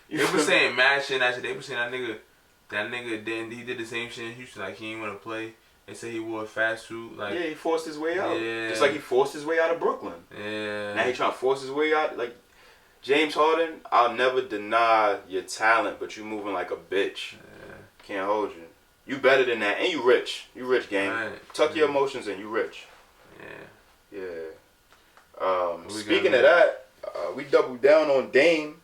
They were saying mad shit. Actually, they were saying that nigga he did the same shit in Houston. Like he ain't want to play. They said he wore a fast suit. Like
yeah, he forced his way out.
Yeah.
Just like he forced his way out of Brooklyn.
Yeah.
Now he trying to force his way out. Like James Harden, I'll never deny your talent, but you moving like a bitch.
Yeah.
Can't hold you. You better than that, and you rich. You rich, gang.
Right.
Tuck your emotions in. You rich.
Yeah.
Yeah. Speaking of that, we doubled down on Dame.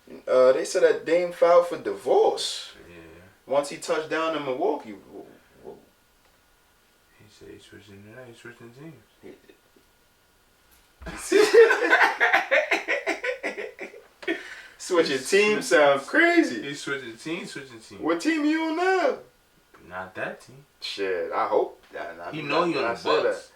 They said that Dame filed for divorce.
Yeah.
Once he touched down in Milwaukee.
He said he's switching to that. He's switching teams.
Switching teams sounds crazy.
He's switching teams.
What team you on now?
Not that team.
Shit, I hope.
He know he on the Bucks.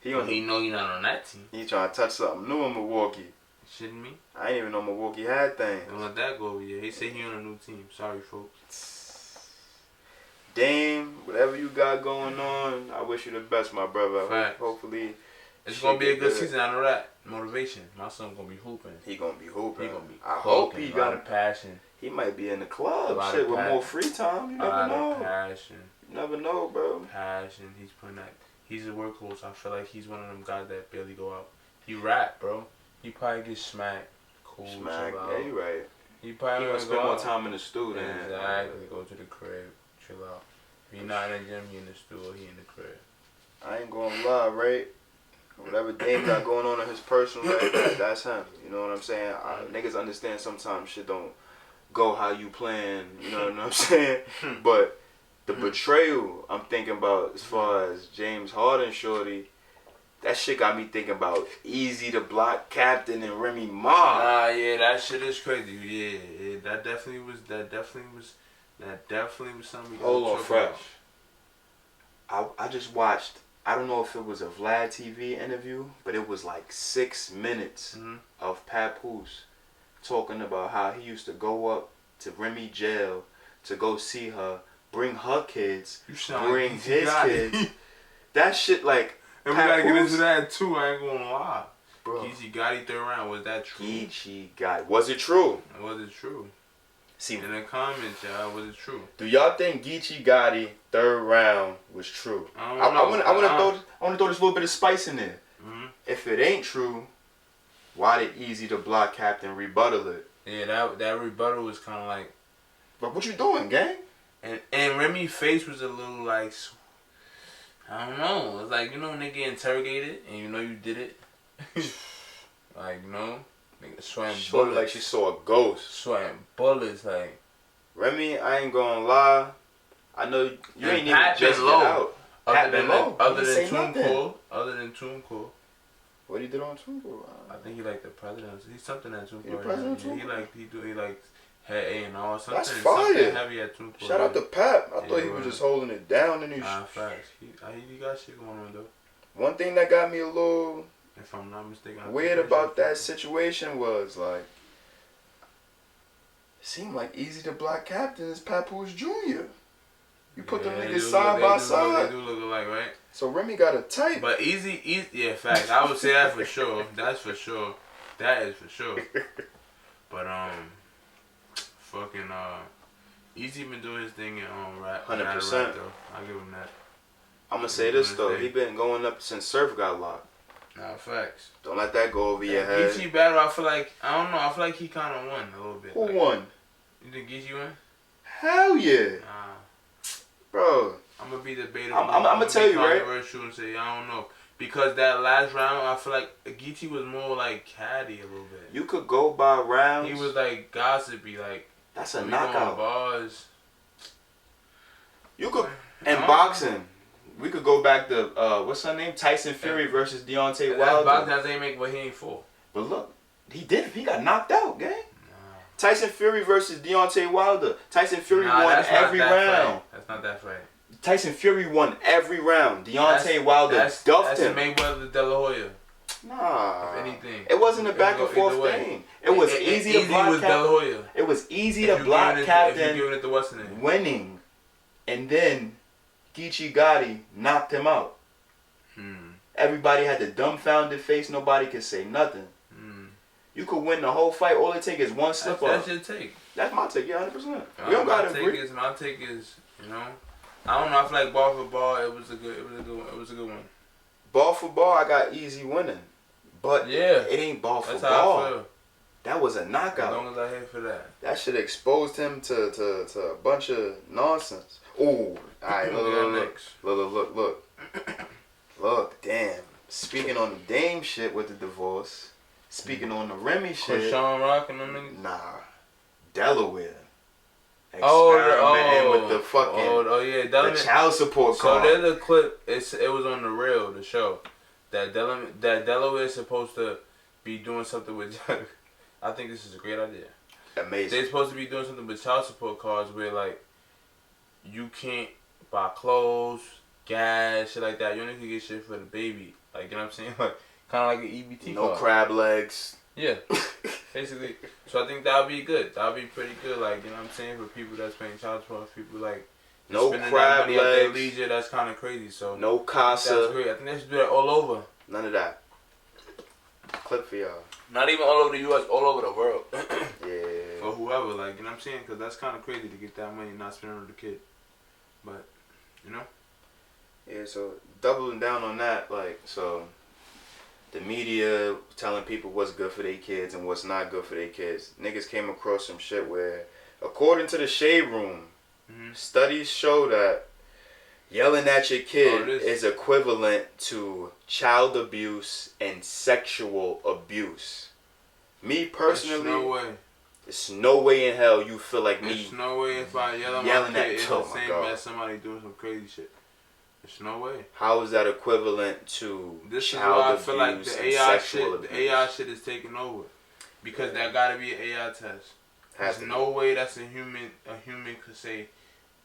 He know he not on that team.
He trying to touch something new in Milwaukee.
Shitting me?
I ain't even know Milwaukee had things.
Don't let that go over yet. He said he on a new team. Sorry, folks.
Dame, whatever you got going on, I wish you the best, my brother.
Facts.
Hopefully,
it's gonna be a good season. I know that. Motivation. My son gonna be hooping.
He gonna be hooping.
He gonna be.
I hope he
a lot
got
of passion.
He might be in the club,
A
shit, with
lot
more
of
free time. You
A
never
lot
know.
of passion.
You never know, bro.
Passion. He's putting that. He's a workhorse. I feel like he's one of them guys that barely go out. He rap, bro. He probably gets smacked. Cool.
Smack.
Chill out.
Yeah, you right.
He probably
He gonna
gonna
spend
go
more
out.
time in the studio.
Exactly. Go to the crib. Chill out. If he not in the gym, he in the studio. He in the crib.
I ain't gonna lie, right? Whatever Dame got going on in his personal life, that's him. You know what I'm saying? Niggas understand sometimes shit don't go how you plan. You know what I'm saying? But the betrayal I'm thinking about as far as James Harden shorty, that shit got me thinking about Easy the Block Captain and Remy Ma.
Nah, yeah, that shit is crazy. Yeah, that definitely was something we
Hold on,
talk
fresh.
about.
I just watched, I don't know if it was a Vlad TV interview, but it was like 6 minutes of Papoose talking about how he used to go up to Remy jail to go see her, bring her kids, bring
like
his kids. That shit like,
and we gotta get into that too, I ain't gonna lie.
bro.
Geechee Gotti third round, was that true?
Geechee Gotti. Was it true?
Was it true?
See,
In the comments, y'all, was it true?
do y'all think Geechee Gotti third round was true?
I
I
don't know.
want to throw this little bit of spice in there. If it ain't true, why did Easy the Block Captain rebuttal it?
Yeah, that rebuttal was kind of like,
But what you doing, gang?
and Remy's face was a little like, I don't know. It's like, you know when they get interrogated and you know you did it, like, you know, nigga sweating
She
bullets,
looked like she saw a ghost.
sweating bullets, like.
Remy, I ain't gonna lie. I know you ain't
Pat
even just
been low.
get out. Pat been low.
Other than TuneCore.
What he did on TuneCore?
I think he like the president. He's something at TuneCore.
He the president of
TuneCore? He like had A&R something.
That's fire.
Something heavy at TuneCore.
Shout out to Pat. I thought he was just holding it down in his.
Facts. He got shit going on though.
One thing that got me a little,
if I'm not mistaken,
weird about that situation was like, it seemed like Easy the Black Captain is Papoose Jr. You put them niggas side by side.
They do look alike, right?
So Remy got a type.
But Easy, yeah, facts. I would say that for sure. That's for sure. That is for sure. But fucking Easy been doing his thing in rap.
100%.
I'll give him that.
I'm gonna say this though, he been going up since Surf got locked.
Nah, facts.
Don't let that go over your head.
Geechee battle, I feel like I feel like he kind of won a little bit.
Who
like,
won?
You think Geechee won?
Hell yeah, bro.
I'm gonna be debatable.
I'm gonna tell you, right?
Controversial and say I don't know because that last round, I feel like Geechee was more like catty a little bit.
You could go by rounds.
He was like gossipy, like
that's a knockout.
Bars.
You could in boxing. We could go back to what's her name? Tyson Fury versus Deontay Wilder.
That ain't make what he ain't for.
But look, he got knocked out, gang. Tyson Fury versus Deontay Wilder. Tyson Fury won every round.
That's not that fight.
Tyson Fury won every round. Deontay Wilder duffed him.
That's Mayweather De La Hoya.
Nah.
If anything.
It wasn't a back and forth thing. It was easy to block Captain. It was easy to block Captain winning. And then Geechee Gotti knocked him out. Everybody had the dumbfounded face. Nobody could say nothing. You could win the whole fight. All it take is one slip up.
That's your take.
That's my take. Yeah, 100%. We don't gotta agree.
My take is, I don't know. I feel like ball for ball, it was a good one.
Ball for ball, I got Easy winning, but it ain't ball for ball. I feel. That was a knockout.
As long as I hit for that.
That shit exposed him to a bunch of nonsense. Ooh, alright, look, damn. Speaking on the Dame shit with the divorce, speaking on the Remy shit.
Krishan Rock and them niggas?
Nah, Delaware. Experimenting with the fucking the child support card.
So there's a clip. It was on the Real, the show, that Delaware is supposed to be doing something with. I think this is a great idea.
Amazing.
They're supposed to be doing something with child support cards where like you can't buy clothes, gas, shit like that. You only can get shit for the baby. Like, you know what I'm saying? Like kind of like an EBT
No
card.
crab legs.
Yeah. Basically. So I think that would be good. That would be pretty good. Like, you know what I'm saying? For people that's paying child support, people like
no
spending
crab
that money
legs.
At their leisure, that's kind of crazy. So
no casa.
That's great. I think they should do that all over.
None of that. Clip for y'all.
Not even all over the U.S., all over the world.
Yeah.
For whoever, like, you know what I'm saying? Because that's kind of crazy to get that money and not spend it on the kid. But,
Yeah, so doubling down on that, like, so the media telling people what's good for their kids and what's not good for their kids. Niggas came across some shit where, according to the Shade Room, studies show that yelling at your kid is equivalent to child abuse and sexual abuse. Me personally, there's no way in hell you feel like me.
There's no way if I yell at my kid, it's the same as somebody doing some crazy shit. There's no way. How is that equivalent to child abuse and sexual abuse? The AI shit is taking over because that gotta be an AI test. There's no way that's a human could say,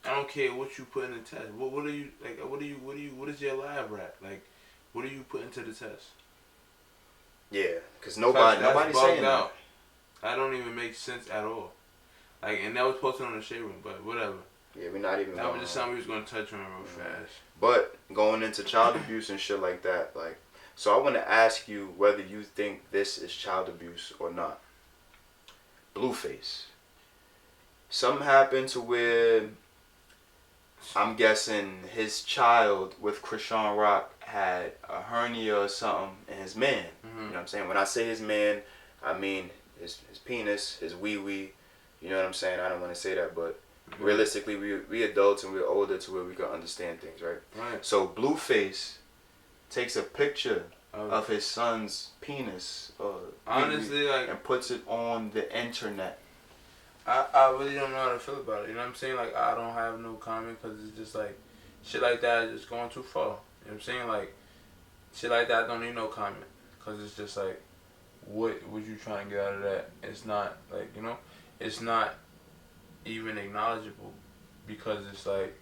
I don't care what you put in the test. What are you like? What is your lab rat? Like, what are you putting to the test? Yeah, because nobody's saying that. That don't even make sense at all. Like, and that was posted on the Shade Room, but whatever. Yeah, we're not even. That was just something we was gonna touch on real fast. But going into child abuse and shit like that, like, so I want to ask you whether you think this is child abuse or not. Blueface. Something happened to where I'm guessing his child with Krishan Rock had a hernia or something in his man. You know what I'm saying? When I say his man, I mean his penis, his wee-wee. You know what I'm saying? I don't want to say that, but realistically, we adults and we're older to where we can understand things, right? Right. So Blueface takes a picture of his son's penis, honestly, like, and puts it on the internet. I really don't know how to feel about it. You know what I'm saying? Like, I don't have no comment because it's just like, shit like that is just going too far. You know what I'm saying? Like, shit like that don't need no comment because it's just like, what you trying to get out of that? It's not like, you know, it's not even acknowledgeable because it's like,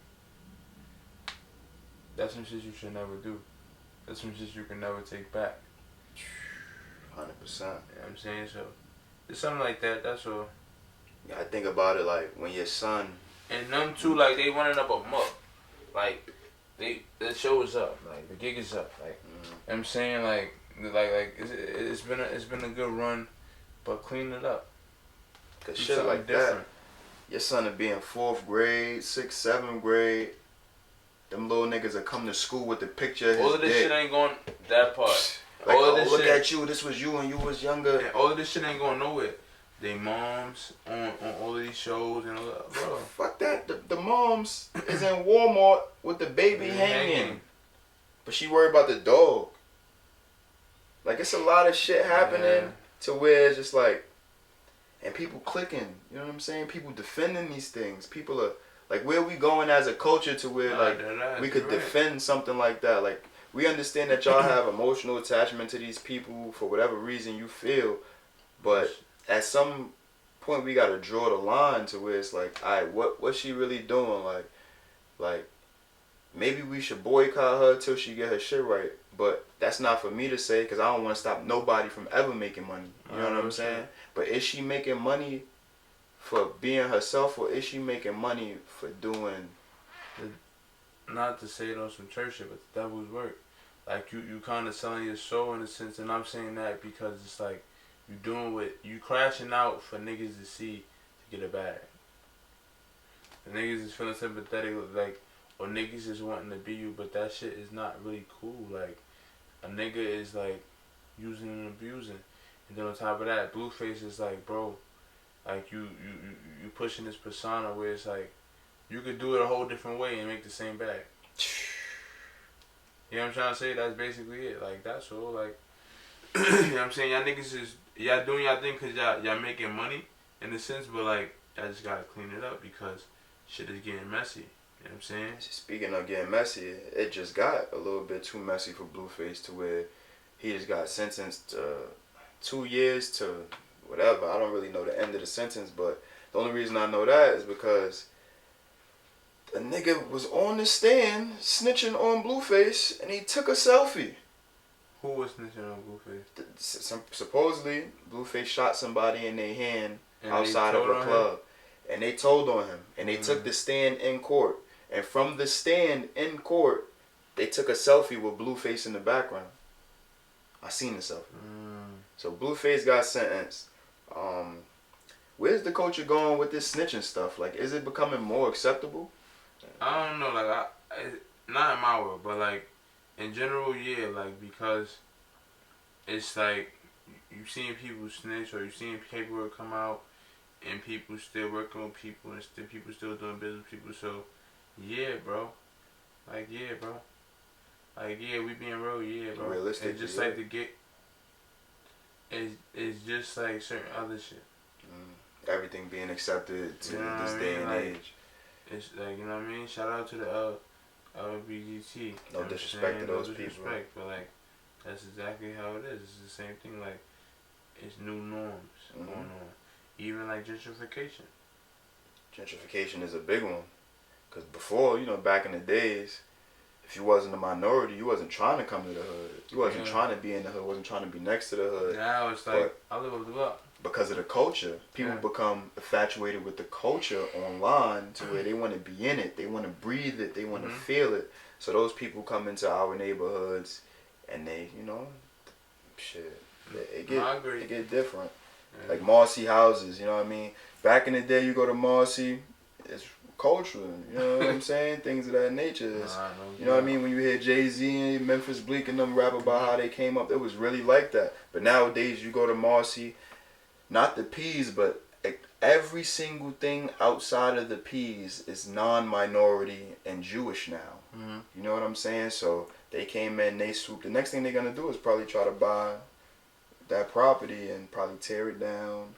that's some shit you should never do. That's some shit you can never take back.
100%.
You know what I'm saying? So, it's something like that, that's all.
Yeah, I think about it like when your son.
And them two, like, they running up a muck. Like, the show is up. Like, the gig is up. Like, you know what I'm saying? Like it's been a good run, but clean it up.
Cause shit like different. That, your son will be in 4th grade, 6th, 7th grade. Them little niggas will come to school with the picture of his
all of this
dick.
Shit ain't going that part.
Like,
all of this
look
shit,
at you. This was you when you was younger.
And all of this shit ain't going nowhere. They moms on all of these shows and all that, bro.
Fuck that. The moms is in Walmart with the baby hanging. But she worried about the dog. Like, it's a lot of shit happening to where it's just like, and people clicking, you know what I'm saying? People defending these things. People are, like, where we going as a culture to where, like, we could defend something like that. Like, we understand that y'all have emotional attachment to these people for whatever reason you feel, but at some point we gotta draw the line to where it's like, alright, what's she really doing? Like, maybe we should boycott her till she get her shit right. But that's not for me to say because I don't want to stop nobody from ever making money. You know what I'm saying? But is she making money for being herself, or is she making money for doing?
Not to say it on some church shit, but the devil's work. Like, you kind of selling your soul in a sense, and I'm saying that because it's like you doing what you crashing out for niggas to see to get a bag. The niggas is feeling sympathetic, like, or niggas is wanting to be you, but that shit is not really cool. Like, a nigga is like using and abusing, and then on top of that, Blueface is like, bro, like you pushing this persona where it's like you could do it a whole different way and make the same bag. You know what I'm trying to say? That's basically it. Like, that's all. Like, you know what I'm saying? Y'all niggas is y'all doing y'all thing because y'all making money in a sense, but like y'all just gotta clean it up because shit is getting messy. You know what I'm saying?
Speaking of getting messy, it just got a little bit too messy for Blueface to where he just got sentenced 2 years to whatever. I don't really know the end of the sentence, but the only reason I know that is because a nigga was on the stand snitching on Blueface and he took a selfie.
Who was snitching on Blueface?
Supposedly, Blueface shot somebody in their hand outside of a club. And they told on him. And they took the stand in court. And from the stand in court, they took a selfie with Blueface in the background. I seen the selfie. So Blueface got sentenced. Where's the culture going with this snitching stuff? Like, is it becoming more acceptable?
I don't know. Like, not in my world, but like in general, yeah. Like, because it's like you seeing people snitch or you seeing paperwork come out, and people still working with people, and still people still doing business with people. So, yeah, bro. Like, yeah, bro. Like, yeah, we being real, yeah, bro.
Realistic.
It's just like the get. It's just like certain other shit.
Everything being accepted to this day and age.
It's like, you know what I mean? Shout out to the LBGT.
No disrespect to those people.
But like, that's exactly how it is. It's the same thing. Like, it's new norms going on. Even like gentrification.
Gentrification is a big one. Because before, back in the days, if you wasn't a minority, you wasn't trying to come to the hood. You wasn't trying to be in the hood, wasn't trying to be next to the hood.
Now it's like, I live up.
Because of the culture. People become infatuated with the culture online to where they want to be in it. They want to breathe it. They want to feel it. So those people come into our neighborhoods and they, shit. It get different. Yeah. Like Marcy houses, you know what I mean? Back in the day, you go to Marcy, it's cultural, you know what I'm saying? Things of that nature. You know what I mean? When you hear Jay-Z and Memphis Bleek and them rap about how they came up, it was really like that. But nowadays, you go to Marcy, not the P's, but every single thing outside of the P's is non-minority and Jewish now. You know what I'm saying? So they came in, they swooped. The next thing they're going to do is probably try to buy that property and probably tear it down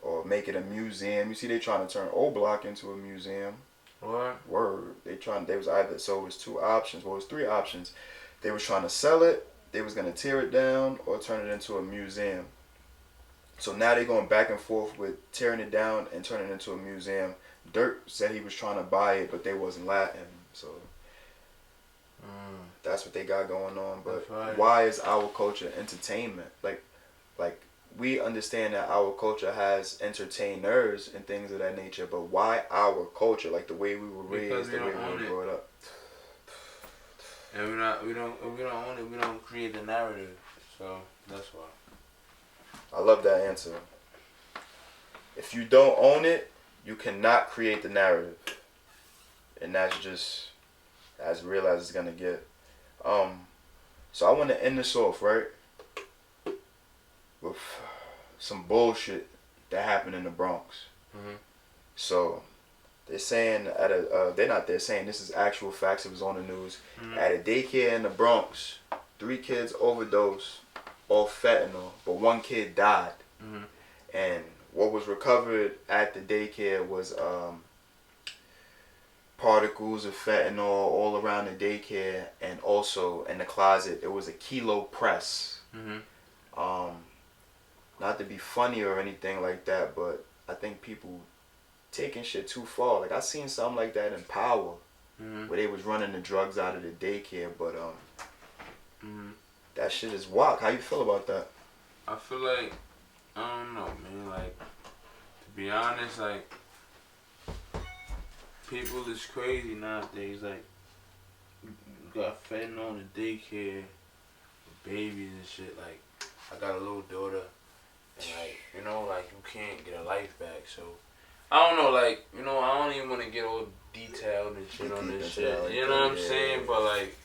or make it a museum. You see, they trying to turn Old Block into a museum.
What?
Word. They was either, so it was two options. Well, it was three options. They was trying to sell it, they was going to tear it down, or turn it into a museum. So now they going back and forth with tearing it down and turning it into a museum. Dirk said he was trying to buy it, but they wasn't letting him. So that's what they got going on. But
right.
Why is our culture entertainment? Like we understand that our culture has entertainers and things of that nature, but why our culture? Like the way we were raised, the way we were brought up.
And we don't own it. We don't create the narrative. So that's why.
I love that answer. If you don't own it, you cannot create the narrative, and that's just as real as it's gonna get. So I want to end this off right with some bullshit that happened in the Bronx. So they're saying they're saying this is actual facts. It was on the news. At a daycare in the Bronx, 3 kids overdosed off fentanyl, but 1 kid died. And what was recovered at the daycare was particles of fentanyl all around the daycare, and also in the closet it was a kilo press. Not to be funny or anything like that, but I think people taking shit too far. Like I seen something like that in Power, where they was running the drugs out of the daycare, but that shit is whack. How you feel about that?
I feel like, I don't know, man. Like, to be honest, like, people is crazy nowadays. Like, you got fentanyl in the daycare, with babies and shit. Like, I got a little daughter, and like, you know, like you can't get a life back. So, I don't know, like, you know, I don't even want to get all detailed and shit on this shit.
Like
you know what I'm saying? But like,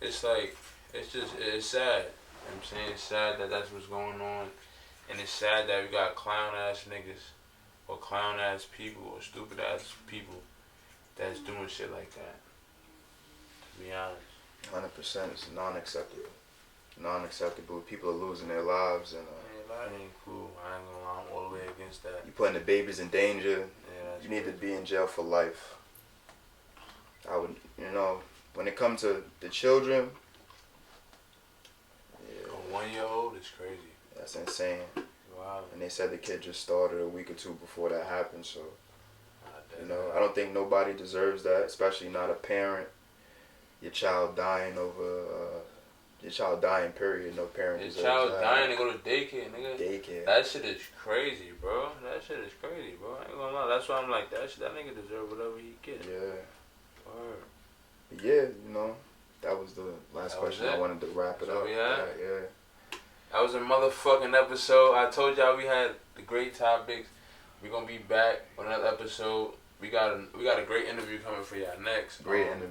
it's sad. You know what I'm saying? It's sad that that's what's going on. And it's sad that we got clown ass niggas or clown ass people or stupid ass people that's doing shit like that. To be honest.
100%. It's non-acceptable. Non-acceptable. People are losing their lives, and
that ain't cool. I ain't gonna lie, I'm all the way against that.
You putting the babies in danger.
Yeah,
you need to be in jail for life. I would, you know, when it comes to the children.
A 1-year-old is crazy.
That's insane.
Wow.
And they said the kid just started a week or 2 before that happened. So, you know, I don't think nobody deserves that, especially not a parent. Your child dying period. No parent deserves that.
Your child dying to go to daycare, nigga.
Daycare.
That shit is crazy, bro. That shit is crazy, bro. I ain't gonna lie. That's why I'm like, that nigga deserve whatever he get.
Yeah.
Word.
Yeah, you know, that was the last question. I wanted to wrap it up.
Yeah.
Yeah.
That was a motherfucking episode. I told y'all we had the great topics. We're gonna be back on another episode. We got a great interview coming for y'all next.
Great interview.